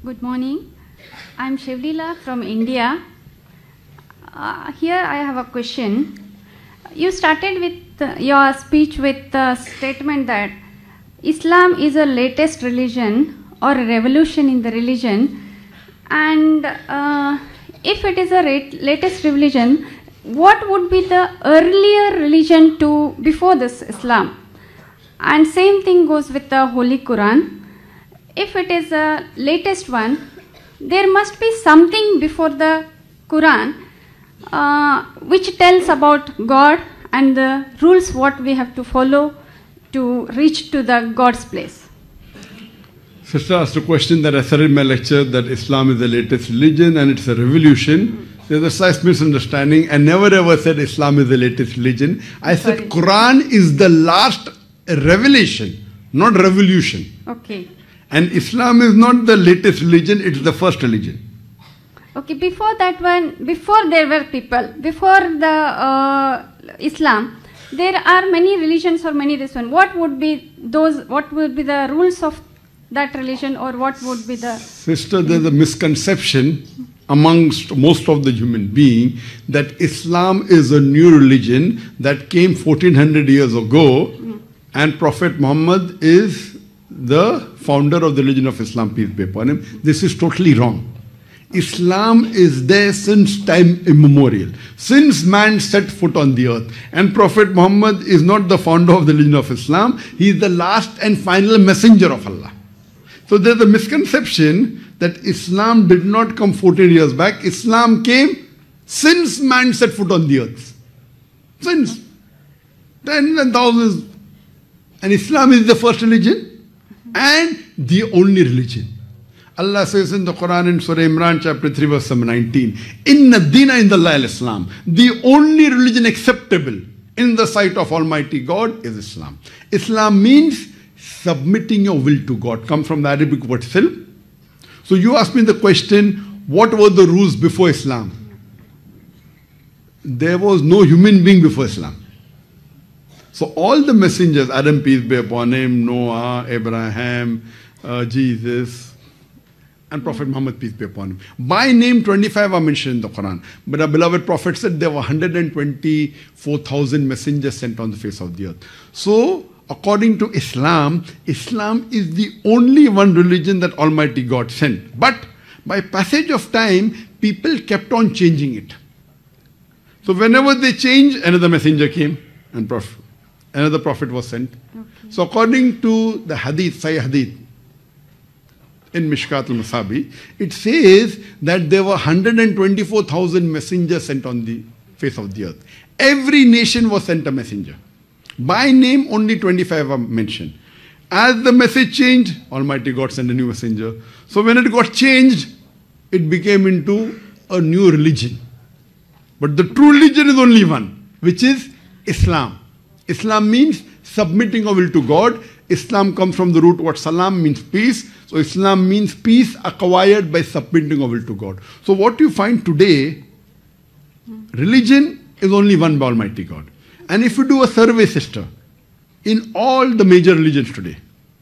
Good morning. I'm Shivlila from India. Here I have a question. You started with your speech with the statement that Islam is a latest religion or a revolution in the religion, and if it is a latest religion, what would be the earlier religion to before this Islam? And same thing goes with the Holy Quran. If it is a latest one, there must be something before the Quran which tells about God and the rules what we have to follow to reach to the God's place. Sister asked a question that I said in my lecture that Islam is the latest religion and it's a revolution. There's a slight misunderstanding. I never ever said Islam is the latest religion. I said Quran is the last revelation, not revolution. Okay. And Islam is not the latest religion, it's the first religion. Okay, before that one, before there were people, before the Islam, there are many religions or many religions. What would be those, what would be the rules of that religion, or what would be the... Sister, there's a misconception amongst most of the human being that Islam is a new religion that came 1400 years ago and Prophet Muhammad is the founder of the religion of Islam, peace be upon him. This is totally wrong. Islam is there since time immemorial, since man set foot on the earth. And Prophet Muhammad is not the founder of the religion of Islam, he is the last and final messenger of Allah. So there's a misconception that Islam did not come 14 years back. Islam came since man set foot on the earth. Since tens and thousands. And Islam is the first religion and the only religion. Allah says in the Quran in Surah Imran chapter 3 verse 19, Inna Dina Indallahi al-Islam. The only religion acceptable in the sight of Almighty God is Islam. Islam means submitting your will to God. Comes from the Arabic word silm. So you asked me the question, what were the rules before Islam? There was no human being before Islam. So all the messengers, Adam peace be upon him, Noah, Abraham, Jesus, and Prophet Muhammad peace be upon him. By name 25 are mentioned in the Quran. But our beloved Prophet said there were 124,000 messengers sent on the face of the earth. So according to Islam, Islam is the only one religion that Almighty God sent. But by passage of time, people kept on changing it. So whenever they changed, another messenger came and another prophet was sent. Okay. So according to the hadith, Sahih hadith, in Mishkat al-Masabi, it says that there were 124,000 messengers sent on the face of the earth. Every nation was sent a messenger. By name, only 25 are mentioned. As the message changed, Almighty God sent a new messenger. So when it got changed, it became into a new religion. But the true religion is only one, which is Islam. Islam means submitting our will to God. Islam comes from the root word salam, means peace. So Islam means peace acquired by submitting our will to God. So what you find today, religion is only one by Almighty God. And if you do a survey, sister, in all the major religions today,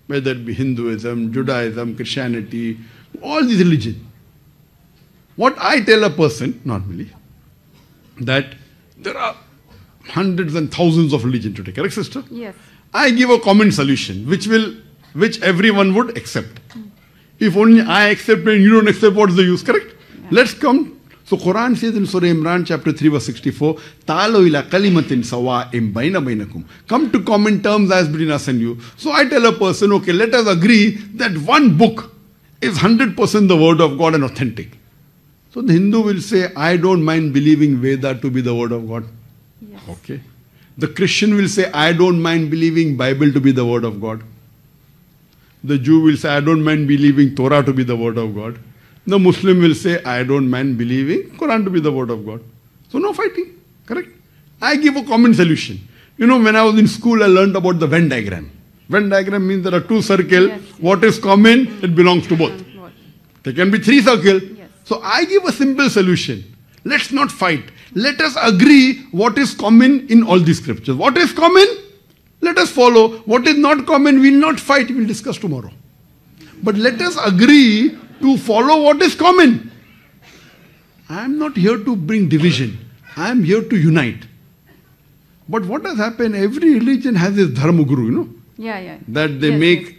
whether it be Hinduism, Judaism, Christianity, all these religions, what I tell a person, normally, that there are hundreds and thousands of religions today, correct, sister? Yes. I give a common solution, which everyone would accept. If only I accept and you don't accept, what's the use, correct? Yeah. Let's come. So Quran says in Surah Imran chapter 3 verse 64, Ta'alu ila kalimatin sawa'im baina bainakum. Come to common terms as between us and you. So I tell a person, okay, let us agree that one book is 100% the word of God and authentic. So the Hindu will say, I don't mind believing Veda to be the word of God. Yes. Okay. The Christian will say, I don't mind believing Bible to be the word of God. The Jew will say, I don't mind believing Torah to be the word of God. The Muslim will say, I don't mind believing Quran to be the word of God. So no fighting, correct? I give a common solution. You know, when I was in school, I learned about the Venn diagram. Venn diagram means there are two circles. Yes. What is common, it belongs to both. There can be three circles. Yes. So I give a simple solution. Let's not fight. Let us agree what is common in all these scriptures. What is common? Let us follow. What is not common, we will not fight. We will discuss tomorrow. But let us agree to follow what is common. I am not here to bring division. I am here to unite. But what has happened, every religion has its dharma guru, Yeah. that they Yes, make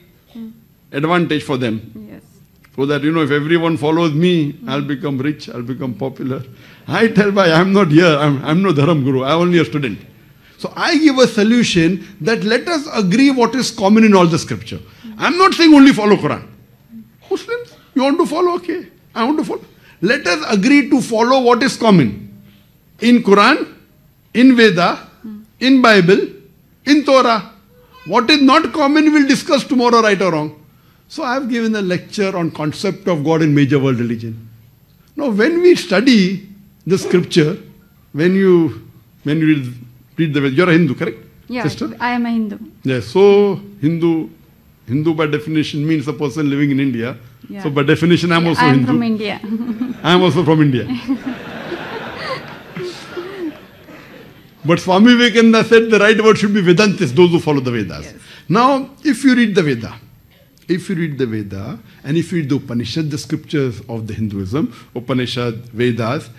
advantage for them. Yes. So that, if everyone follows me, I'll become rich, I'll become popular. I tell Bhai, I'm not here, I'm no dharma guru, I'm only a student. So I give a solution that let us agree what is common in all the scripture. I'm not saying only follow Quran. Muslims, you want to follow? Okay, I want to follow. Let us agree to follow what is common. In Quran, in Veda, in Bible, in Torah. What is not common we'll discuss tomorrow, right or wrong. So I have given a lecture on concept of God in major world religion. Now when we study the scripture, when you read the Veda, you're a Hindu, correct? Yeah, sister? I am a Hindu. Yes, so Hindu by definition means a person living in India. Yeah. So by definition I'm also I am Hindu. from India. I am also from India. But Swami Vivekananda said the right word should be Vedantis, those who follow the Vedas. Yes. Now, if you read the Veda, and if you read the Upanishad, the scriptures of the Hinduism, Upanishad, Vedas,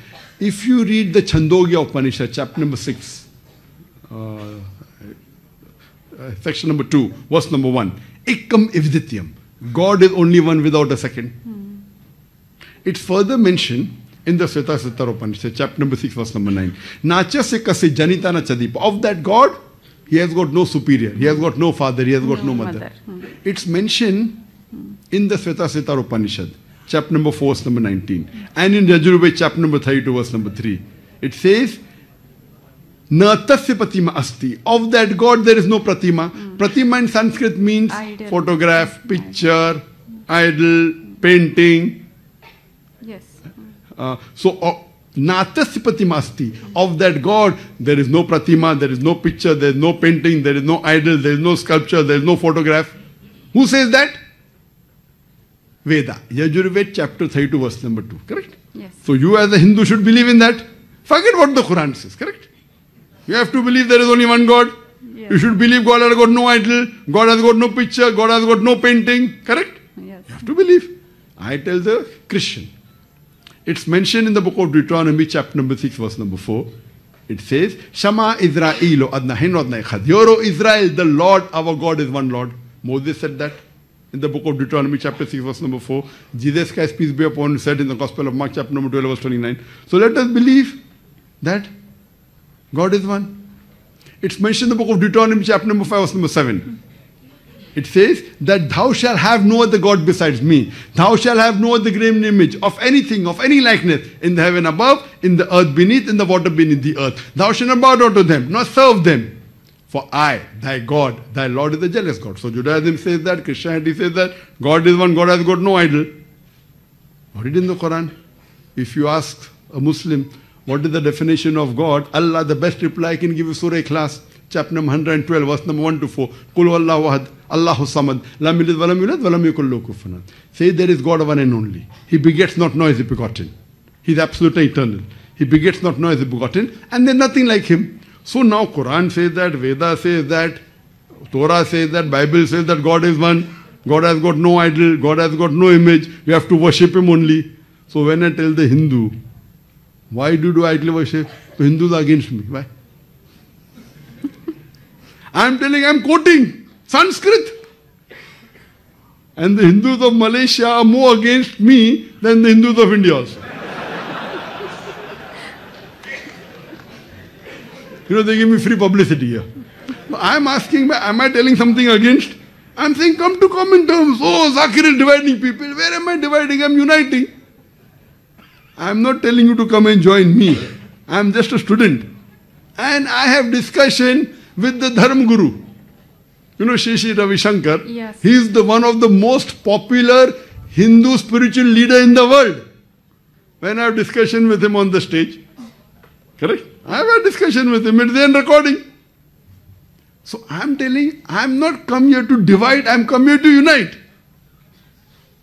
if you read the Chandogya Upanishad, chapter number 6, section number 2, verse number 1, Ekam Evdityam, God is only one without a second. It's further mentioned in the Svetasvatara Upanishad, chapter number 6, verse number 9. Nachasya kase janitana chadipa. Of that God, he has got no superior, he has got no father, he has got no mother. It's mentioned in the Svetasvatara Upanishad, chapter number 4, verse number 19. And in Yajurveda, chapter number 32, verse number 3. It says, Na tasya pratima asti. Of that God there is no pratima. Pratima in Sanskrit means Idol. photograph, picture, idol, painting. Yes. Natasya pratima asti. Of that God there is no pratima, there is no picture, there is no painting, there is no idol, there is no sculpture, there is no photograph. Who says that? Veda. Yajurveda chapter 32 verse number 2. Correct? Yes. So you as a Hindu should believe in that. Forget what the Quran says. Correct? You have to believe there is only one God. Yes. You should believe God has got no idol, God has got no picture, God has got no painting. Correct? Yes. You have to believe. I tell the Christian. It's mentioned in the book of Deuteronomy, chapter number 6, verse number 4. It says, Shama Israelo adna hin adna echad. Hear, O Israel, the Lord, our God is one Lord. Moses said that in the book of Deuteronomy, chapter 6, verse number 4. Jesus Christ, peace be upon him, said in the Gospel of Mark, chapter number 12, verse 29. So let us believe that God is one. It's mentioned in the book of Deuteronomy, chapter number 5, verse number 7. It says that thou shalt have no other God besides me. Thou shalt have no other graven image of anything, of any likeness, in the heaven above, in the earth beneath, in the water beneath the earth. Thou shalt not bow down to them, nor serve them. For I, thy God, thy Lord is a jealous God. So Judaism says that, Christianity says that, God is one, God has got no idol. What is in the Quran? If you ask a Muslim, what is the definition of God? Allah, the best reply I can give you, Surah Ikhlas, chapter number 112, verse number 1 to 4. Qul huwallahu ahad, Allahu samad, lam yalid walam yulad, walam yakul lahu kufuwan ahad. Say there is God one and only. He begets not, nor is he begotten. He is absolutely eternal. He begets not, nor is he begotten, and there is nothing like him. So now Quran says that, Veda says that, Torah says that, Bible says that God is one. God has got no idol, God has got no image. We have to worship him only. So when I tell the Hindu, why do you do idol worship? The Hindus are against me. Why? I'm quoting Sanskrit. And the Hindus of Malaysia are more against me than the Hindus of India also. They give me free publicity here. I'm asking, am I telling something against? I'm saying, come to common terms. Oh, Zakir is dividing people. Where am I dividing? I'm uniting. I'm not telling you to come and join me. I'm just a student. And I have discussion with the Dharma Guru. Shri Shri Ravi Shankar. Yes. He is the one of the most popular Hindu spiritual leader in the world. When I have discussion with him on the stage. Correct? I have a discussion with him. It's there in recording. So I'm telling, I'm not come here to divide, I'm come here to unite.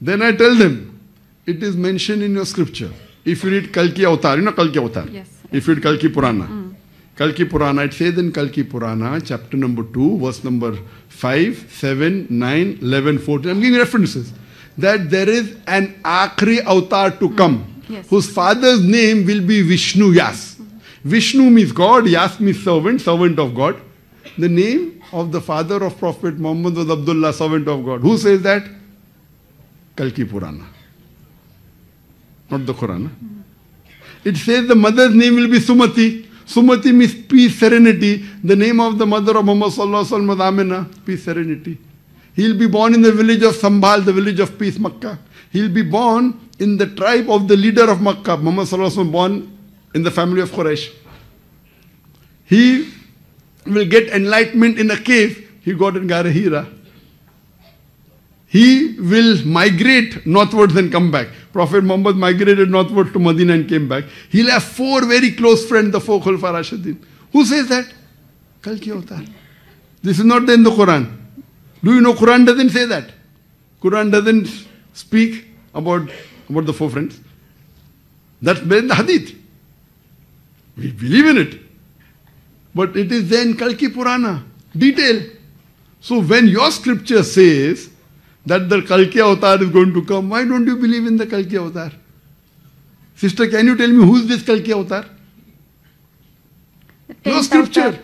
Then I tell them, it is mentioned in your scripture. If you read Kalki Avatar, Kalki Avatar. Yes. If you read Kalki Purana. Kalki Purana, it says in Kalki Purana, chapter number 2, verse number 5, 7, 9, 11, 14. I'm giving references. that there is an Akhri avatar to come, Yes. whose father's name will be Vishnu Yas. Vishnu means God, Yas means servant, servant of God. The name of the father of Prophet Muhammad was Abdullah, servant of God. Who says that? Kalki Purana. Not the Quran. It says the mother's name will be Sumati. Sumati means peace, serenity. The name of the mother of Muhammad Sallallahu Alaihi Wasallam was Amina, peace, serenity. He'll be born in the village of Sambhal, the village of peace, Makkah. He'll be born in the tribe of the leader of Makkah. Muhammad Sallallahu Alaihi Wasallam born in the family of Quraysh. He will get enlightenment in a cave he got in Gara Hira. He will migrate northwards and come back. Prophet Muhammad migrated northward to Medina and came back. He'll have 4 very close friends, the 4 Khulafa Rashidin. Who says that? Kalki Avatar. This is not there in the Quran. Do you know Quran doesn't say that? Quran doesn't speak about the 4 friends. That's there in the Hadith. We believe in it. But it is then Kalki Purana. Detail. So when your scripture says that the Kalki Avatar is going to come, why don't you believe in the Kalki Avatar? Sister, can you tell me who is this Kalki Avatar? No scripture.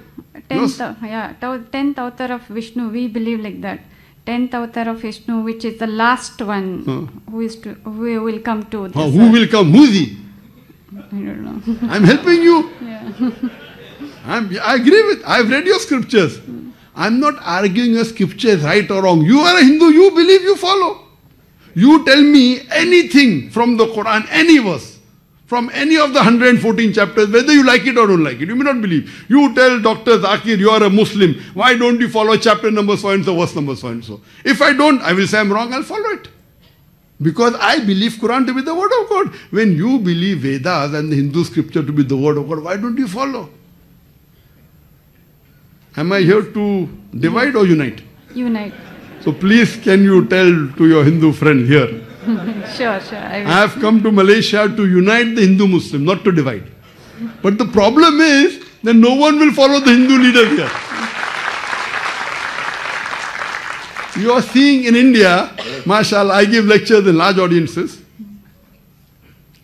10th avatar of Vishnu, we believe like that. 10th avatar of Vishnu, which is the last one who will come to this who will come? Who is he? I don't know. I'm helping you. Yeah. I agree with. I've read your scriptures. I'm not arguing a scripture is right or wrong. You are a Hindu, you believe, you follow. You tell me anything from the Quran, any verse, from any of the 114 chapters, whether you like it or don't like it. You may not believe. You tell Dr. Zakir, you are a Muslim. Why don't you follow chapter number so and so, verse number so and so? If I don't, I will say I'm wrong, I'll follow it. Because I believe Quran to be the word of God. When you believe Vedas and the Hindu scripture to be the word of God, why don't you follow? Am I here to divide or unite? Unite. So please, can you tell to your Hindu friend here? Sure. I have come to Malaysia to unite the Hindu Muslim, not to divide. But the problem is that no one will follow the Hindu leaders here. You are seeing in India, mashallah, I give lectures in large audiences,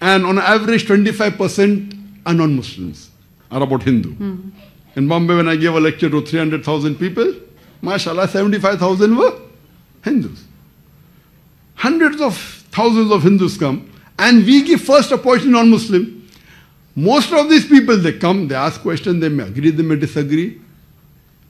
and on average 25% are non-Muslims, are about Hindu. In Bombay, when I gave a lecture to 300,000 people, mashallah, 75,000 were Hindus. Hundreds of thousands of Hindus come, and we give first opportunity to non-Muslim. Most of these people, they come, they ask questions, they may agree, they may disagree.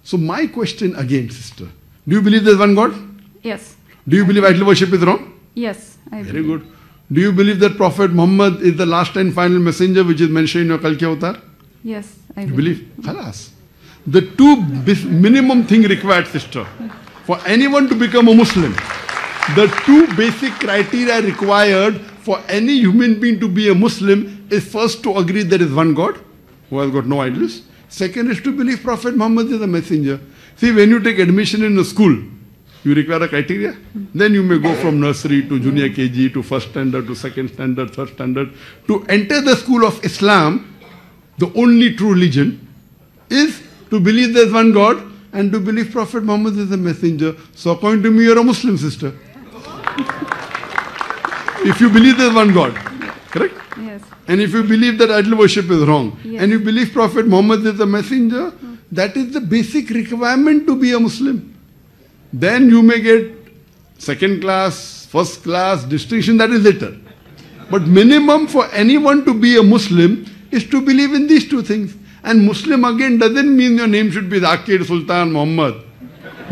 So my question again, sister, do you believe there is one God? Yes. Do you believe idol worship is wrong? Yes. Very good. Do you believe that Prophet Muhammad is the last and final messenger which is mentioned in your Kalki Avatar? Yes, I You believe? Khalas. The 2 minimum thing required, sister, for anyone to become a Muslim, the 2 basic criteria required for any human being to be a Muslim is first to agree there is one God who has got no idols. Second is to believe Prophet Muhammad is a messenger. See, when you take admission in a school, you require a criteria. Then you may go from nursery to junior KG to first standard to second standard, third standard. To enter the school of Islam, the only true religion is to believe there is one God and to believe Prophet Muhammad is a messenger. So according to me, you are a Muslim, sister. If you believe there is one God, correct? Yes. And if you believe that idol worship is wrong, Yes. and you believe Prophet Muhammad is a messenger, that is the basic requirement to be a Muslim. Then you may get second class, first class, distinction, that is later. But minimum for anyone to be a Muslim is to believe in these 2 things. And Muslim again doesn't mean your name should be Zakir, Sultan, Muhammad.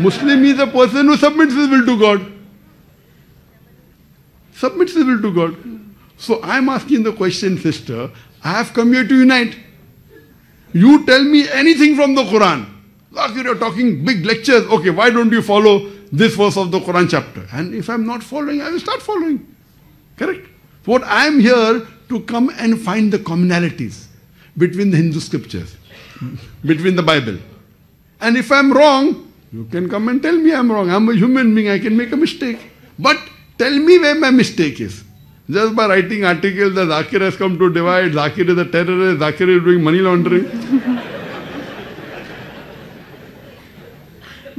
Muslim is a person who submits his will to God. Submits his will to God. So I'm asking the question, sister, I have come here to unite. You tell me anything from the Quran. Zakir, you're talking big lectures. Okay, why don't you follow this verse of the Quran chapter? And if I'm not following, I will start following. Correct? What I'm here to come and find the commonalities between the Hindu scriptures, between the Bible. And if I'm wrong, you can come and tell me I'm wrong. I'm a human being, I can make a mistake. But tell me where my mistake is. Just by writing articles that Zakir has come to divide, Zakir is a terrorist, Zakir is doing money laundering.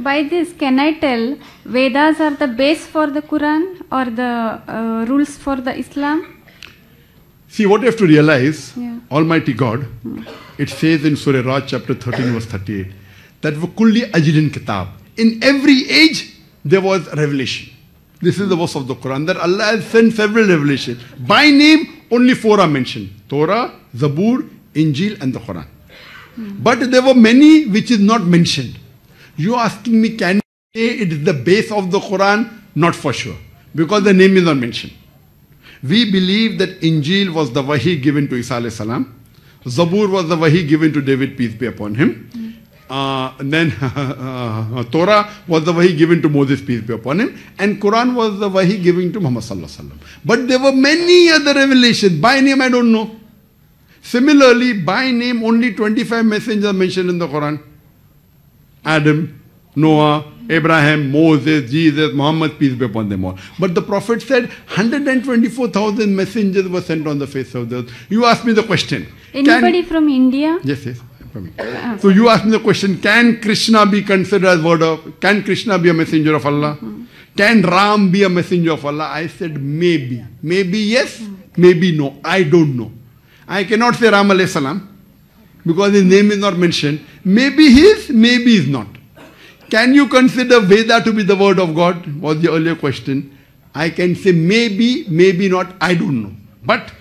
by this, can I tell Vedas are the base for the Quran or the rules for the Islam? See, what you have to realize, Yeah. Almighty God, it says in Surah Raj chapter 13 verse 38, that وَكُلِّ أَجْرٍ kitab. In every age, there was revelation. This is the verse of the Quran, that Allah has sent several revelations. By name, only 4 are mentioned. Torah, Zabur, Injil and the Quran. But there were many which is not mentioned. You are asking me, can you say it is the base of the Quran? Not for sure, because the name is not mentioned. We believe that Injil was the wahi given to Isa alayhi salam. Zabur was the wahi given to David, peace be upon him. Then Torah was the wahi given to Moses, peace be upon him. And Quran was the wahi given to Muhammad sallallahu alaihi wasallam. But there were many other revelations. By name, I don't know. Similarly, by name, only 25 messengers are mentioned in the Quran. Adam, Noah, Abraham, Moses, Jesus, Muhammad, peace be upon them all. But the Prophet said 124,000 messengers were sent on the face of the earth. You ask me the question. Anybody from India? Yes, yes. So you ask me the question, can Krishna be considered as word of, can Krishna be a messenger of Allah? Can Ram be a messenger of Allah? I said maybe. Maybe yes, maybe no. I don't know. I cannot say Ram alayhi salam because his name is not mentioned. Maybe he is, maybe he is not. Can you consider Veda to be the word of God? Was the earlier question. I can say maybe, maybe not. I don't know. But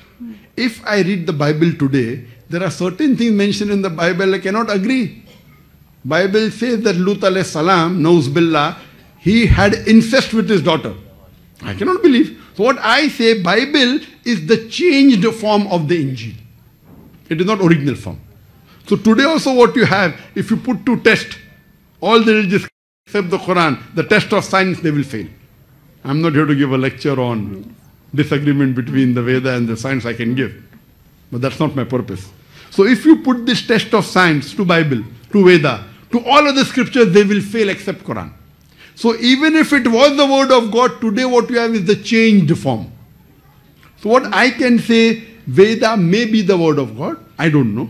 if I read the Bible today, there are certain things mentioned in the Bible I cannot agree. Bible says that Lut alayhi salam, Nauz billah, he had incest with his daughter. I cannot believe. So what I say, Bible is the changed form of the Injil. It is not original form. So today also what you have, if you put to test all the religious except the Quran, the test of science, they will fail. I'm not here to give a lecture on disagreement between the Veda and the science I can give. But that's not my purpose. So if you put this test of science to Bible, to Veda, to all other scriptures, they will fail except Quran. So even if it was the word of God, today what you have is the changed form. So what I can say, Veda may be the word of God, I don't know.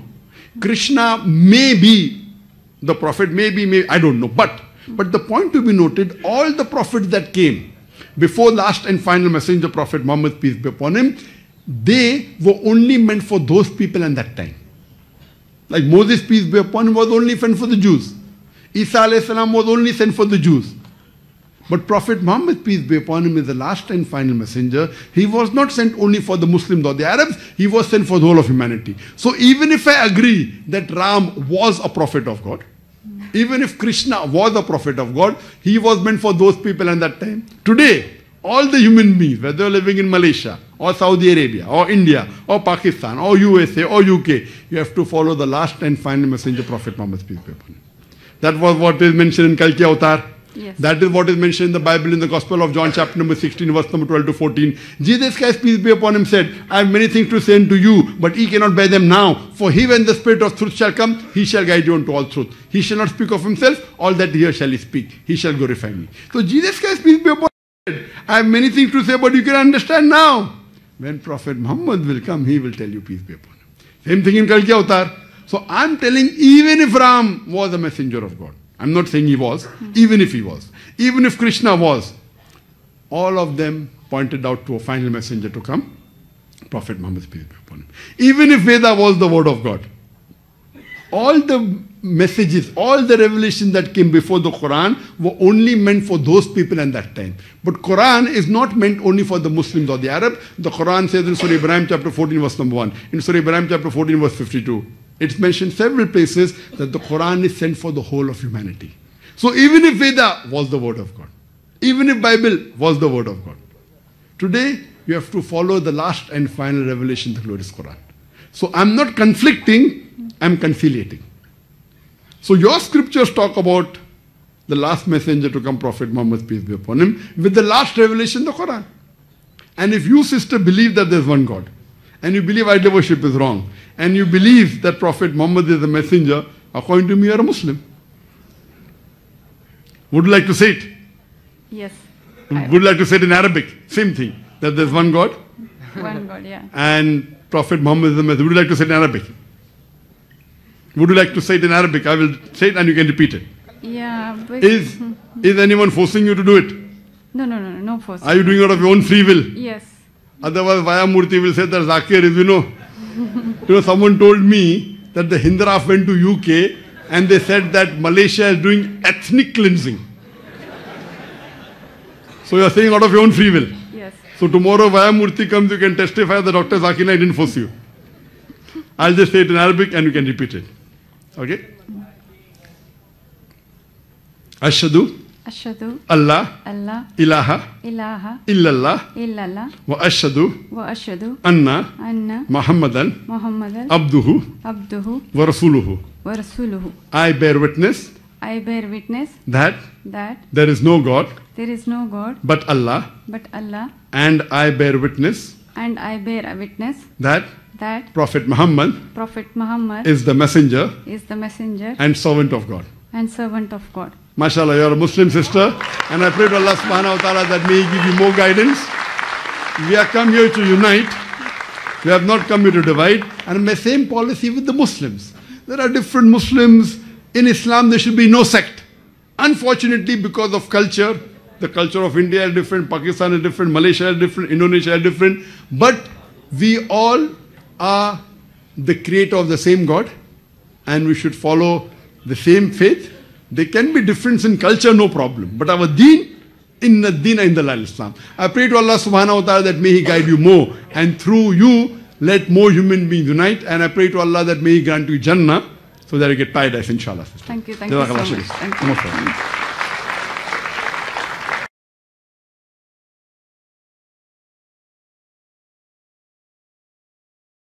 Krishna may be the prophet, maybe, I don't know. But the point to be noted, all the prophets that came before last and final messenger, Prophet Muhammad, peace be upon him, they were only meant for those people in that time. Like Moses, peace be upon him, was only sent for the Jews. Isa alayhi salam was only sent for the Jews. But Prophet Muhammad, peace be upon him, is the last and final messenger. He was not sent only for the Muslims or the Arabs, he was sent for the whole of humanity. So even if I agree that Ram was a prophet of God, even if Krishna was a prophet of God, he was meant for those people in that time. Today, all the human beings, whether living in Malaysia, or Saudi Arabia, or India, or Pakistan, or USA, or UK, you have to follow the last and final messenger, Prophet Muhammad, peace be upon him. That was what is mentioned in Kalki Avatar. Yes. That is what is mentioned in the Bible in the Gospel of John chapter number 16 verse number 12 to 14. Jesus Christ, peace be upon him, said, I have many things to say unto you, but ye cannot bear them now. For he, when the Spirit of truth shall come, he shall guide you unto all truth. He shall not speak of himself, all that he hears shall he speak. He shall glorify me. So Jesus Christ, peace be upon him, said, I have many things to say, but you can understand now. When Prophet Muhammad will come, he will tell you, peace be upon him. Same thing in Kalki Avatar. So I'm telling, even if Ram was a messenger of God, I'm not saying he was, even if he was, even if Krishna was, all of them pointed out to a final messenger to come, Prophet Muhammad, peace be upon him. Even if Veda was the word of God, all the messages, all the revelations that came before the Quran were only meant for those people in that time. But Quran is not meant only for the Muslims or the Arab. The Quran says in Surah Ibrahim chapter 14 verse number 1, in Surah Ibrahim chapter 14 verse 52, it's mentioned several places that the Quran is sent for the whole of humanity. So even if Veda was the word of God, even if Bible was the word of God, today you have to follow the last and final revelation, the glorious Quran. So I'm not conflicting, I'm conciliating. So your scriptures talk about the last messenger to come, Prophet Muhammad, peace be upon him, with the last revelation, the Quran. And if you, sister, believe that there's one God, and you believe idol worship is wrong, and you believe that Prophet Muhammad is a messenger, according to me, you are a Muslim. Would you like to say it? Yes. Would you like to say it in Arabic? Same thing, that there's one God. One God, yeah. And Prophet Muhammad is the messenger. Would you like to say it in Arabic? Would you like to say it in Arabic? I will say it and you can repeat it. Yeah. But Is anyone forcing you to do it? No force. Are you doing it out of your own free will? Yes. Otherwise, Vaya Murthy will say that Zakir is, someone told me that the Hindraf went to UK and they said that Malaysia is doing ethnic cleansing. So you are saying out of your own free will. Yes. So tomorrow Vaya Murthy comes, you can testify that Dr. Zakir Naik didn't force you. I'll just say it in Arabic and you can repeat it. Okay? Ashhadu Ashhadu Allah Allah ilaha ilaha illallah illallah wa ashhadu wa ashhadu anna anna Muhammadan Muhammadan abduhu abduhu wa rasuluhu. wa rasuluhu. I bear witness I bear witness that that there is no God there is no God but Allah, but Allah, and I bear witness and I bear a witness that that Prophet Muhammad Prophet Muhammad is the messenger is the messenger and servant of God. and servant of God. MashaAllah, you are a Muslim sister, and I pray to Allah subhanahu wa ta'ala that may He give you more guidance. We have come here to unite. We have not come here to divide. And my same policy with the Muslims. There are different Muslims. In Islam, there should be no sect. Unfortunately, because of culture, the culture of India is different, Pakistan is different, Malaysia is different, Indonesia is different. But we all are the creator of the same God, and we should follow the same faith. There can be difference in culture, no problem. But our deen, inna deena indallah al-Islam. I pray to Allah subhanahu wa ta'ala that may He guide you more. And through you, let more human beings unite. And I pray to Allah that may He grant you Jannah so that you get paradise, inshallah. Thank you so much. Thank you.